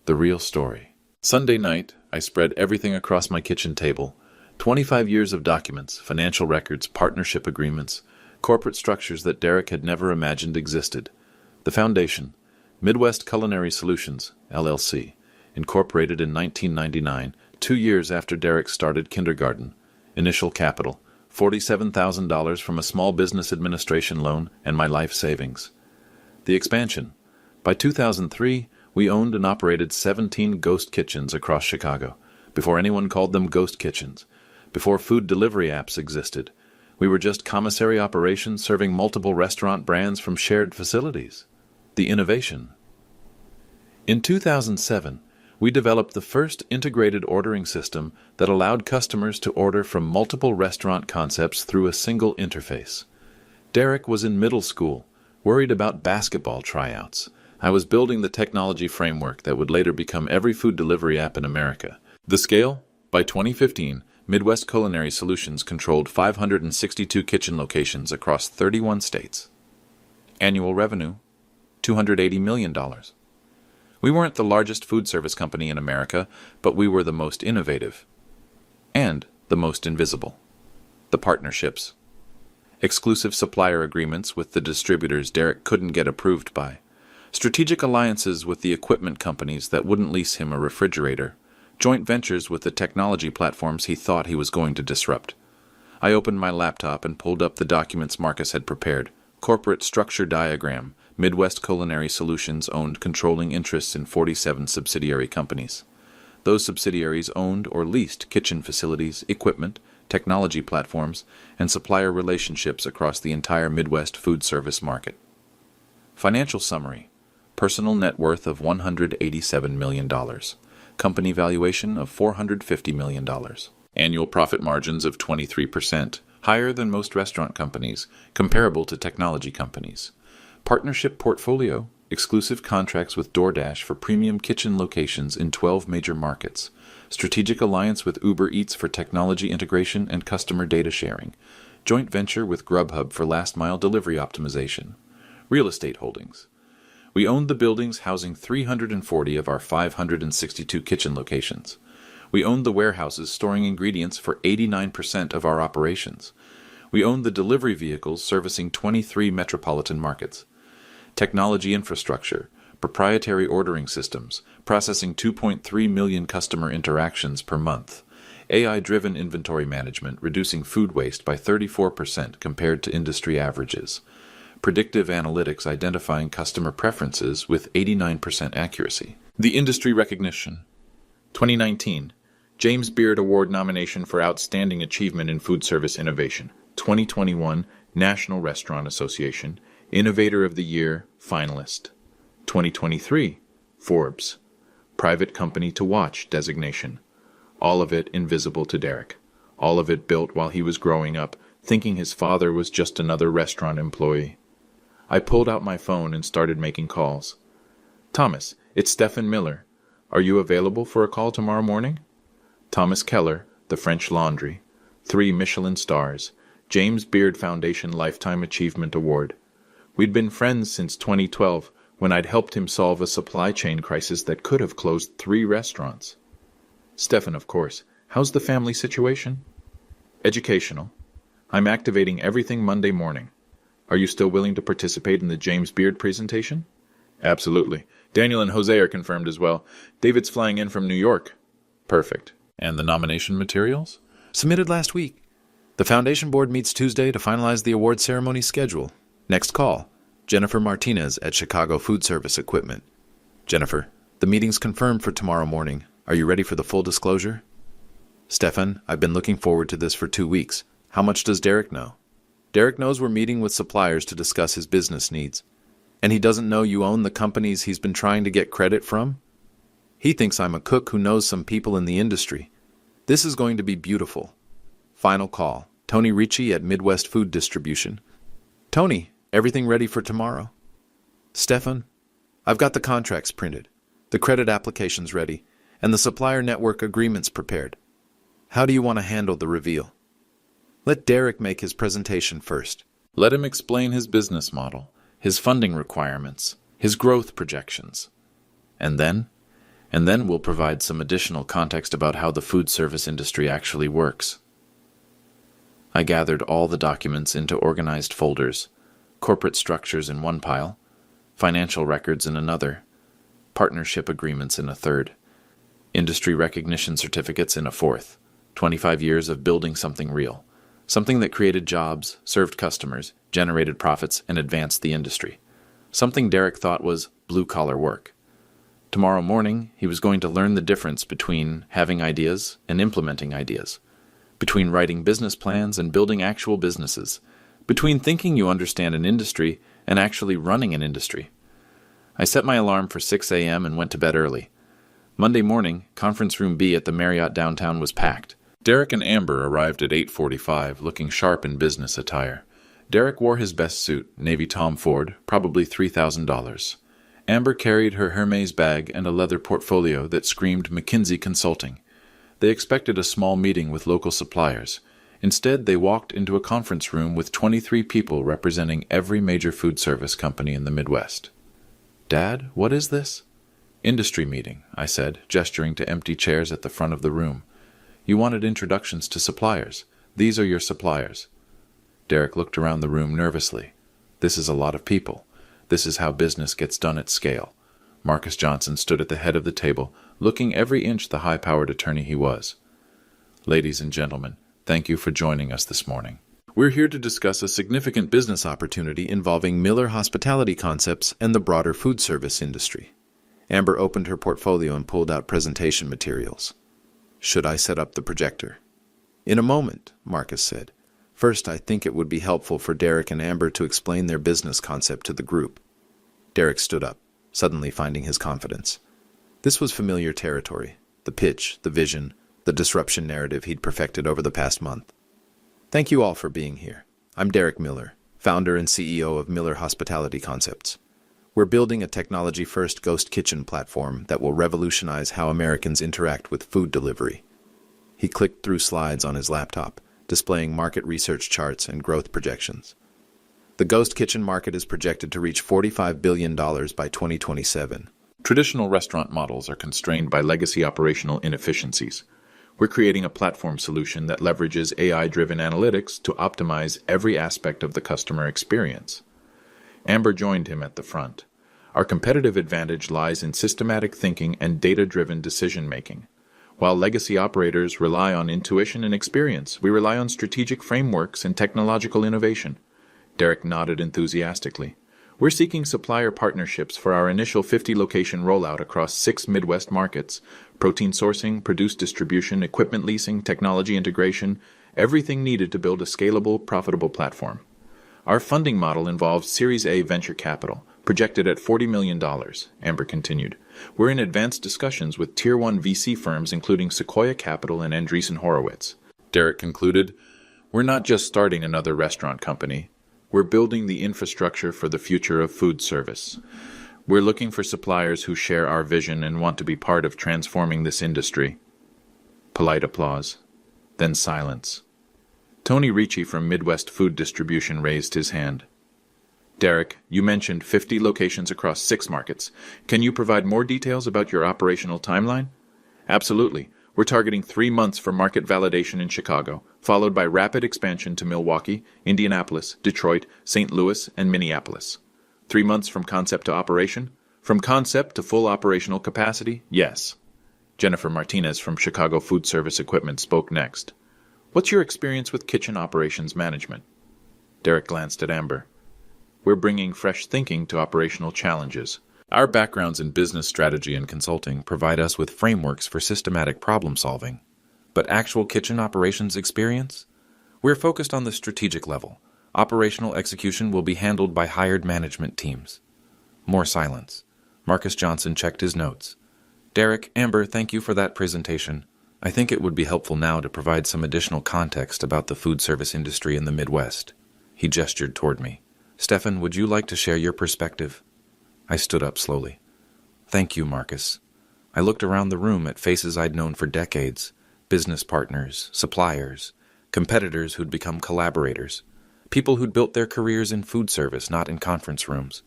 The real story. Sunday night, I spread everything across my kitchen table. 25 years of documents, financial records, partnership agreements, corporate structures that Derek had never imagined existed. The foundation, Midwest Culinary Solutions, LLC, incorporated in 1999, 2 years after Derek started kindergarten. Initial capital, $47,000 from a small business administration loan and my life savings. The expansion. By 2003, we owned and operated 17 ghost kitchens across Chicago, before anyone called them ghost kitchens, before food delivery apps existed. We were just commissary operations serving multiple restaurant brands from shared facilities. The innovation. In 2007, we developed the first integrated ordering system that allowed customers to order from multiple restaurant concepts through a single interface. Derek was in middle school, worried about basketball tryouts. I was building the technology framework that would later become every food delivery app in America. The scale? By 2015, Midwest Culinary Solutions controlled 562 kitchen locations across 31 states. Annual revenue? $280 million. We weren't the largest food service company in America, but we were the most innovative. And the most invisible. The partnerships. Exclusive supplier agreements with the distributors Derek couldn't get approved by. Strategic alliances with the equipment companies that wouldn't lease him a refrigerator. Joint ventures with the technology platforms he thought he was going to disrupt. I opened my laptop and pulled up the documents Marcus had prepared. Corporate structure diagram. Midwest Culinary Solutions owned controlling interests in 47 subsidiary companies. Those subsidiaries owned or leased kitchen facilities, equipment, technology platforms, and supplier relationships across the entire Midwest food service market. Financial summary. Personal net worth of $187 million. Company valuation of $450 million. Annual profit margins of 23%, higher than most restaurant companies, comparable to technology companies. Partnership portfolio, exclusive contracts with DoorDash for premium kitchen locations in 12 major markets, strategic alliance with Uber Eats for technology integration and customer data sharing, joint venture with Grubhub for last-mile delivery optimization, real estate holdings. We owned the buildings housing 340 of our 562 kitchen locations. We owned the warehouses storing ingredients for 89% of our operations. We owned the delivery vehicles servicing 23 metropolitan markets. Technology infrastructure, proprietary ordering systems, processing 2.3 million customer interactions per month. AI-driven inventory management, reducing food waste by 34% compared to industry averages. Predictive analytics identifying customer preferences with 89% accuracy. The industry recognition. 2019, James Beard Award nomination for Outstanding Achievement in Food Service Innovation. 2021, National Restaurant Association, Innovator of the Year, finalist. 2023, Forbes, Private Company to Watch designation. All of it invisible to Derek. All of it built while he was growing up, thinking his father was just another restaurant employee. I pulled out my phone and started making calls. "Thomas, it's Stephen Miller. Are you available for a call tomorrow morning?" Thomas Keller, The French Laundry, 3 Michelin stars, James Beard Foundation Lifetime Achievement Award. We'd been friends since 2012, when I'd helped him solve a supply chain crisis that could have closed 3 restaurants. "Stephen, of course. How's the family situation?" "Educational. I'm activating everything Monday morning. Are you still willing to participate in the James Beard presentation?" "Absolutely. Daniel and Jose are confirmed as well. David's flying in from New York." "Perfect. And the nomination materials?" "Submitted last week. The foundation board meets Tuesday to finalize the award ceremony schedule. Next call, Jennifer Martinez at Chicago Food Service Equipment. Jennifer, the meeting's confirmed for tomorrow morning. Are you ready for the full disclosure? Stefan, I've been looking forward to this for 2 weeks. How much does Derek know? Derek knows we're meeting with suppliers to discuss his business needs. And he doesn't know you own the companies he's been trying to get credit from? He thinks I'm a cook who knows some people in the industry. This is going to be beautiful. Final call, Tony Ricci at Midwest Food Distribution. Tony, everything ready for tomorrow? Stefan, I've got the contracts printed, the credit applications ready, and the supplier network agreements prepared. How do you want to handle the reveal? Let Derek make his presentation first. Let him explain his business model, his funding requirements, his growth projections. And then we'll provide some additional context about how the food service industry actually works. I gathered all the documents into organized folders, corporate structures in one pile, financial records in another, partnership agreements in a third, industry recognition certificates in a fourth, 25 years of building something real, something that created jobs, served customers, generated profits, and advanced the industry. Something Derek thought was blue-collar work. Tomorrow morning, he was going to learn the difference between having ideas and implementing ideas, between writing business plans and building actual businesses, between thinking you understand an industry and actually running an industry. I set my alarm for 6 a.m. and went to bed early. Monday morning, Conference Room B at the Marriott downtown was packed. Derek and Amber arrived at 8:45, looking sharp in business attire. Derek wore his best suit, Navy Tom Ford, probably $3,000. Amber carried her Hermes bag and a leather portfolio that screamed McKinsey Consulting. They expected a small meeting with local suppliers. Instead, they walked into a conference room with 23 people representing every major food service company in the Midwest. Dad, what is this? Industry meeting, I said, gesturing to empty chairs at the front of the room. You wanted introductions to suppliers. These are your suppliers. Derek looked around the room nervously. This is a lot of people. This is how business gets done at scale. Marcus Johnson stood at the head of the table, looking every inch the high-powered attorney he was. Ladies and gentlemen, thank you for joining us this morning. We're here to discuss a significant business opportunity involving Miller Hospitality Concepts and the broader food service industry. Amber opened her portfolio and pulled out presentation materials. Should I set up the projector? In a moment, Marcus said. First, I think it would be helpful for Derek and Amber to explain their business concept to the group. Derek stood up, suddenly finding his confidence. This was familiar territory, the pitch, the vision, the disruption narrative he'd perfected over the past month. Thank you all for being here. I'm Derek Miller, founder and CEO of Miller Hospitality Concepts. We're building a technology-first ghost kitchen platform that will revolutionize how Americans interact with food delivery. He clicked through slides on his laptop, displaying market research charts and growth projections. The ghost kitchen market is projected to reach $45 billion by 2027. Traditional restaurant models are constrained by legacy operational inefficiencies. We're creating a platform solution that leverages AI-driven analytics to optimize every aspect of the customer experience. Amber joined him at the front. Our competitive advantage lies in systematic thinking and data-driven decision-making. While legacy operators rely on intuition and experience, we rely on strategic frameworks and technological innovation. Derek nodded enthusiastically. We're seeking supplier partnerships for our initial 50-location rollout across 6 Midwest markets: protein sourcing, produce distribution, equipment leasing, technology integration, everything needed to build a scalable, profitable platform. Our funding model involves Series A venture capital, projected at $40 million, Amber continued. We're in advanced discussions with Tier 1 VC firms including Sequoia Capital and Andreessen Horowitz. Derek concluded, we're not just starting another restaurant company. We're building the infrastructure for the future of food service. We're looking for suppliers who share our vision and want to be part of transforming this industry. Polite applause. Then silence. Tony Ricci from Midwest Food Distribution raised his hand. Derek, you mentioned 50 locations across 6 markets. Can you provide more details about your operational timeline? Absolutely. We're targeting 3 months for market validation in Chicago, followed by rapid expansion to Milwaukee, Indianapolis, Detroit, St. Louis, and Minneapolis. 3 months from concept to operation? From concept to full operational capacity? Yes. Jennifer Martinez from Chicago Food Service Equipment spoke next. What's your experience with kitchen operations management? Derek glanced at Amber. We're bringing fresh thinking to operational challenges. Our backgrounds in business strategy and consulting provide us with frameworks for systematic problem solving. But actual kitchen operations experience? We're focused on the strategic level. Operational execution will be handled by hired management teams. More silence. Marcus Johnson checked his notes. Derek, Amber, thank you for that presentation. I think it would be helpful now to provide some additional context about the food service industry in the Midwest. He gestured toward me. Stefan, would you like to share your perspective? I stood up slowly. Thank you, Marcus. I looked around the room at faces I'd known for decades, business partners, suppliers, competitors who'd become collaborators, people who'd built their careers in food service, not in conference rooms.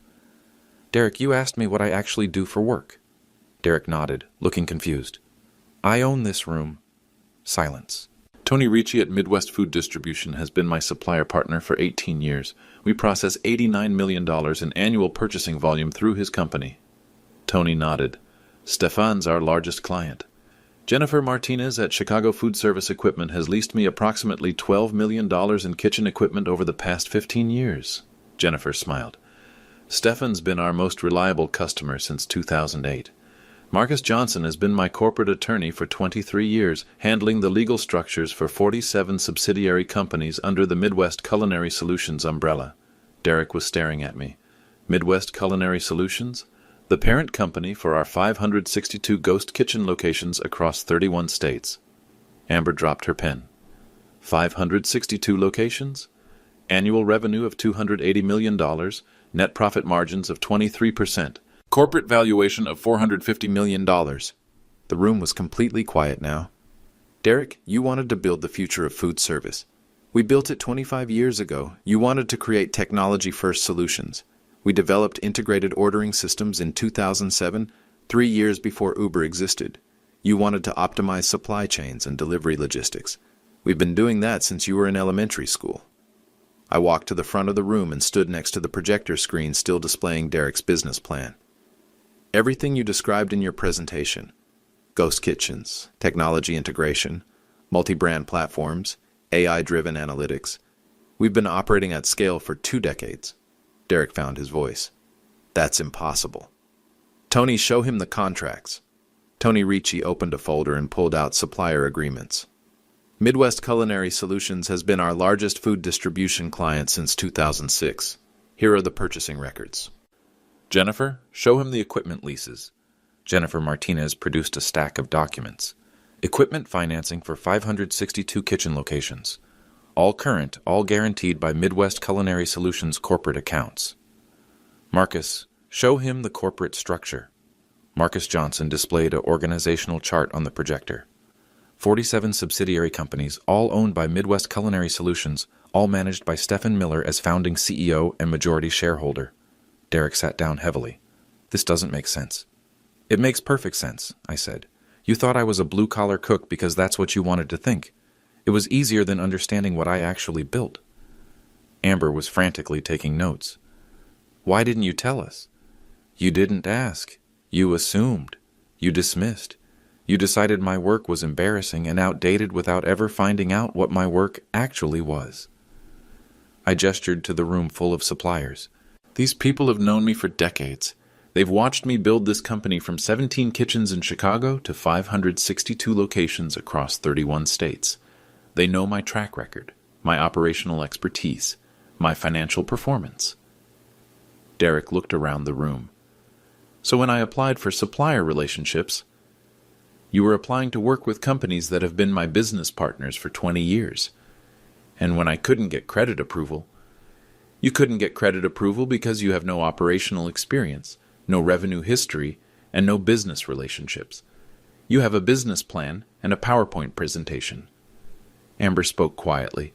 Derek, you asked me what I actually do for work. Derek nodded, looking confused. I own this room. Silence. Tony Ricci at Midwest Food Distribution has been my supplier partner for 18 years. We process $89 million in annual purchasing volume through his company. Tony nodded. Stefan's our largest client. Jennifer Martinez at Chicago Food Service Equipment has leased me approximately $12 million in kitchen equipment over the past 15 years. Jennifer smiled. Stefan's been our most reliable customer since 2008. Marcus Johnson has been my corporate attorney for 23 years, handling the legal structures for 47 subsidiary companies under the Midwest Culinary Solutions umbrella. Derek was staring at me. Midwest Culinary Solutions? The parent company for our 562 ghost kitchen locations across 31 states. Amber dropped her pen. 562 locations? Annual revenue of $280 million, net profit margins of 23%. Corporate valuation of $450 million. The room was completely quiet now. Derek, you wanted to build the future of food service. We built it 25 years ago. You wanted to create technology-first solutions. We developed integrated ordering systems in 2007, 3 years before Uber existed. You wanted to optimize supply chains and delivery logistics. We've been doing that since you were in elementary school. I walked to the front of the room and stood next to the projector screen still displaying Derek's business plan. Everything you described in your presentation, ghost kitchens, technology integration, multi-brand platforms, AI-driven analytics, we've been operating at scale for 2 decades. Derek found his voice. That's impossible. Tony, show him the contracts. Tony Ricci opened a folder and pulled out supplier agreements. Midwest Culinary Solutions has been our largest food distribution client since 2006. Here are the purchasing records. Jennifer, show him the equipment leases. Jennifer Martinez produced a stack of documents. Equipment financing for 562 kitchen locations. All current, all guaranteed by Midwest Culinary Solutions corporate accounts. Marcus, show him the corporate structure. Marcus Johnson displayed an organizational chart on the projector. 47 subsidiary companies, all owned by Midwest Culinary Solutions, all managed by Stefan Miller as founding CEO and majority shareholder. Derek sat down heavily. This doesn't make sense. It makes perfect sense, I said. You thought I was a blue-collar cook because that's what you wanted to think. It was easier than understanding what I actually built. Amber was frantically taking notes. Why didn't you tell us? You didn't ask. You assumed. You dismissed. You decided my work was embarrassing and outdated without ever finding out what my work actually was. I gestured to the room full of suppliers. These people have known me for decades. They've watched me build this company from 17 kitchens in Chicago to 562 locations across 31 states. They know my track record, my operational expertise, my financial performance. Derek looked around the room. So when I applied for supplier relationships, you were applying to work with companies that have been my business partners for 20 years. And when I couldn't get credit approval, you couldn't get credit approval because you have no operational experience, no revenue history, and no business relationships. You have a business plan and a PowerPoint presentation. Amber spoke quietly.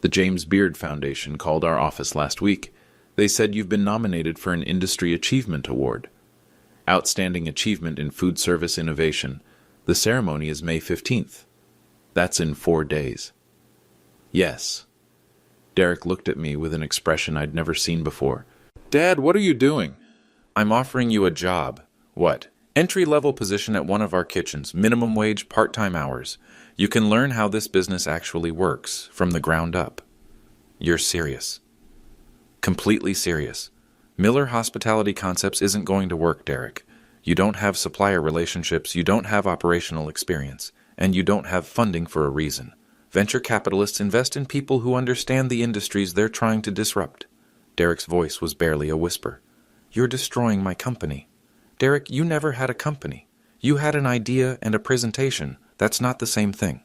The James Beard Foundation called our office last week. They said you've been nominated for an Industry Achievement Award. Outstanding Achievement in Food Service Innovation. The ceremony is May 15th. That's in 4 days. Yes. Derek looked at me with an expression I'd never seen before. Dad, what are you doing? I'm offering you a job. What? Entry-level position at one of our kitchens, minimum wage, part-time hours. You can learn how this business actually works from the ground up. You're serious. Completely serious. Miller Hospitality Concepts isn't going to work, Derek. You don't have supplier relationships, you don't have operational experience, and you don't have funding for a reason. Venture capitalists invest in people who understand the industries they're trying to disrupt. Derek's voice was barely a whisper. You're destroying my company. Derek, you never had a company. You had an idea and a presentation. That's not the same thing.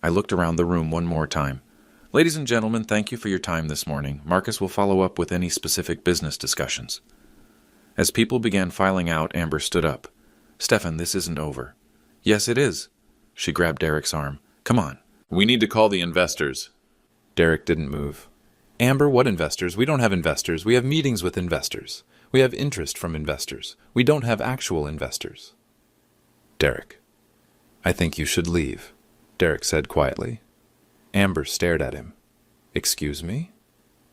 I looked around the room one more time. Ladies and gentlemen, thank you for your time this morning. Marcus will follow up with any specific business discussions. As people began filing out, Amber stood up. Stefan, this isn't over. Yes, it is. She grabbed Derek's arm. Come on. We need to call the investors. Derek didn't move. Amber, what investors? We don't have investors. We have meetings with investors. We have interest from investors. We don't have actual investors. Derek, I think you should leave, Derek said quietly. Amber stared at him. Excuse me?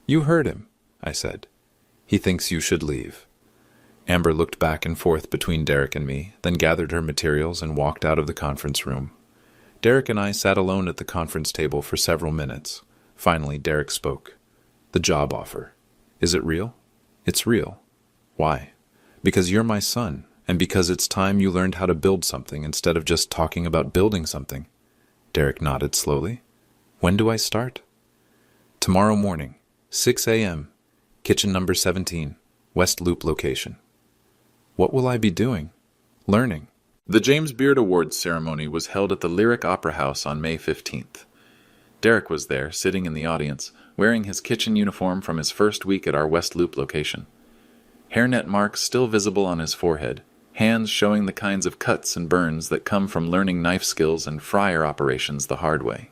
You heard him, I said. He thinks you should leave. Amber looked back and forth between Derek and me, then gathered her materials and walked out of the conference room. Derek and I sat alone at the conference table for several minutes. Finally, Derek spoke. The job offer. Is it real? It's real. Why? Because you're my son, and because it's time you learned how to build something instead of just talking about building something. Derek nodded slowly. When do I start? Tomorrow morning, 6 a.m., kitchen number 17, West Loop location. What will I be doing? Learning. The James Beard Awards ceremony was held at the Lyric Opera House on May 15th. Derek was there, sitting in the audience, wearing his kitchen uniform from his first week at our West Loop location. Hairnet marks still visible on his forehead, hands showing the kinds of cuts and burns that come from learning knife skills and fryer operations the hard way.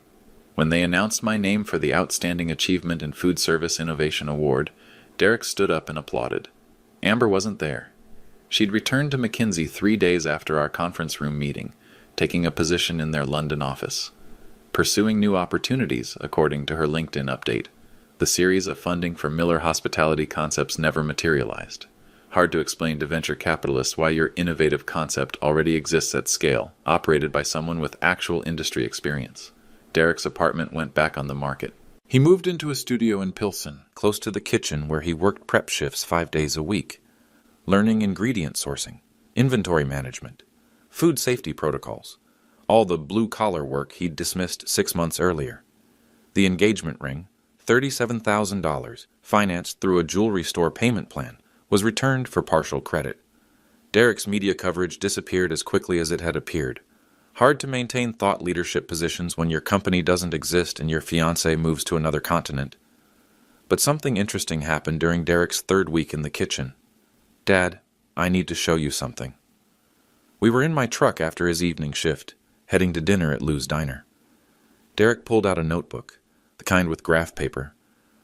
When they announced my name for the Outstanding Achievement in Food Service Innovation Award, Derek stood up and applauded. Amber wasn't there. She'd returned to McKinsey 3 days after our conference room meeting, taking a position in their London office. Pursuing new opportunities, according to her LinkedIn update. The series of funding for Miller Hospitality Concepts never materialized. Hard to explain to venture capitalists why your innovative concept already exists at scale, operated by someone with actual industry experience. Derek's apartment went back on the market. He moved into a studio in Pilsen, close to the kitchen where he worked prep shifts 5 days a week, learning ingredient sourcing, inventory management, food safety protocols, all the blue-collar work he'd dismissed 6 months earlier. The engagement ring, $37,000, financed through a jewelry store payment plan, was returned for partial credit. Derek's media coverage disappeared as quickly as it had appeared. Hard to maintain thought leadership positions when your company doesn't exist and your fiancé moves to another continent. But something interesting happened during Derek's 3rd week in the kitchen. Dad, I need to show you something. We were in my truck after his evening shift, heading to dinner at Lou's Diner. Derek pulled out a notebook, the kind with graph paper,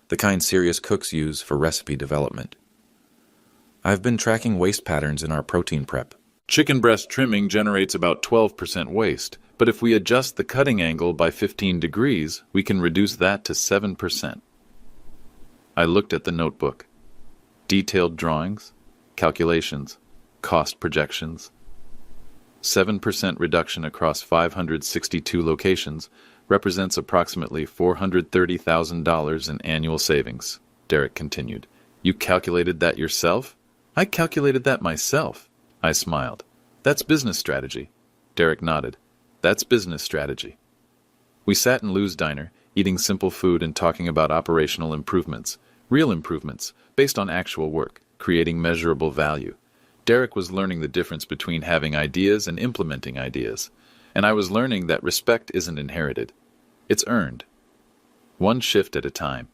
the kind serious cooks use for recipe development. I've been tracking waste patterns in our protein prep. Chicken breast trimming generates about 12% waste, but if we adjust the cutting angle by 15 degrees, we can reduce that to 7%. I looked at the notebook. Detailed drawings, calculations, cost projections. 7% reduction across 562 locations represents approximately $430,000 in annual savings, Derek continued. You calculated that yourself? I calculated that myself. I smiled. That's business strategy. Derek nodded. That's business strategy. We sat in Lou's Diner, eating simple food and talking about operational improvements, real improvements, based on actual work, creating measurable value. Derek was learning the difference between having ideas and implementing ideas, and I was learning that respect isn't inherited. It's earned. One shift at a time.